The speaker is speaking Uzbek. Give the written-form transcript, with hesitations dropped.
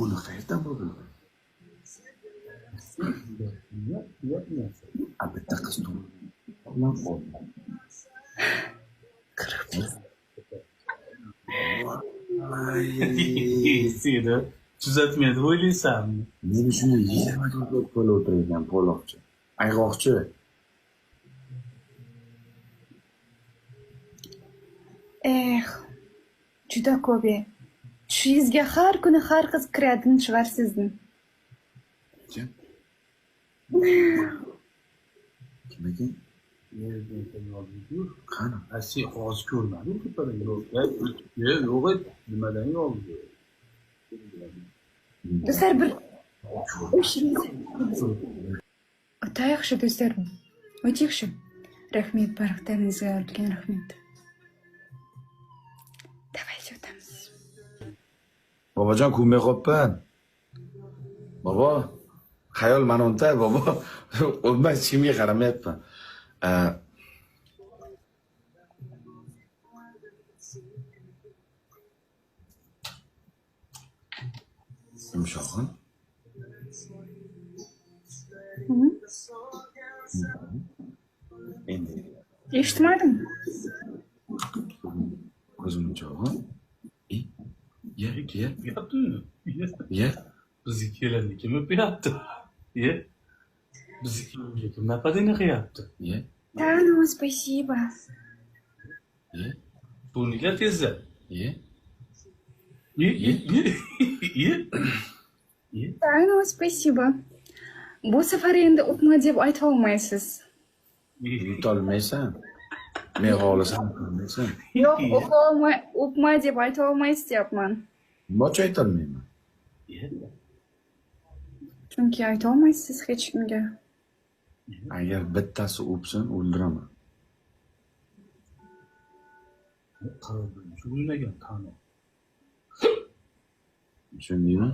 Uni qayerdan bo'ldi? Bitta qiz tug'ilgan qoldi. Seni tuzatmaydi o'ylaysanmi? Meni shuni 24 bo'lib o'tirgan poloqchi. Ayg'oqchi. Juda ko'p. Tushingizga har kuni har qiz kiradimi chiqar sizni. Kim? Kim ekan? Qani? Sen hozir ko'rmading tepada yo'q nimadan yoldi? Do'stlar bir o'ta yaxshi do'stlar. O'ta yaxshi. Rahmat baraqlaringizga ulkan rahmat. Давайте o'tamiz. Bobojon ko'rmay qolibman. Bobo, xayol manonta bobo. O'lmay kimga qaramayapman. Yumshoqmi? Endi Eshitmadim. ko'zimni cho'g'i. Ye. Yaptın. Ye. Bizi keladi kim yaptı? Ye. Bizi kim napadini yaptı? Ye. Да, ну, спасибо. Ye. Bu nega tezda? Ye. Ye. Да, ну, спасибо. Bu safar endi o'pma deb ayta olmaysiz. Yutolmaysan. Men xohlasam qilmaysan. Yo'q, o'pma deb ayta olmaysiz deyapman. Nima aytolmayman? Chunki ayta olmaysiz hech kimga. Agar bittasi o'psin, o'ldiraman. Qaradim, shunlagan qani. Tushundingmi?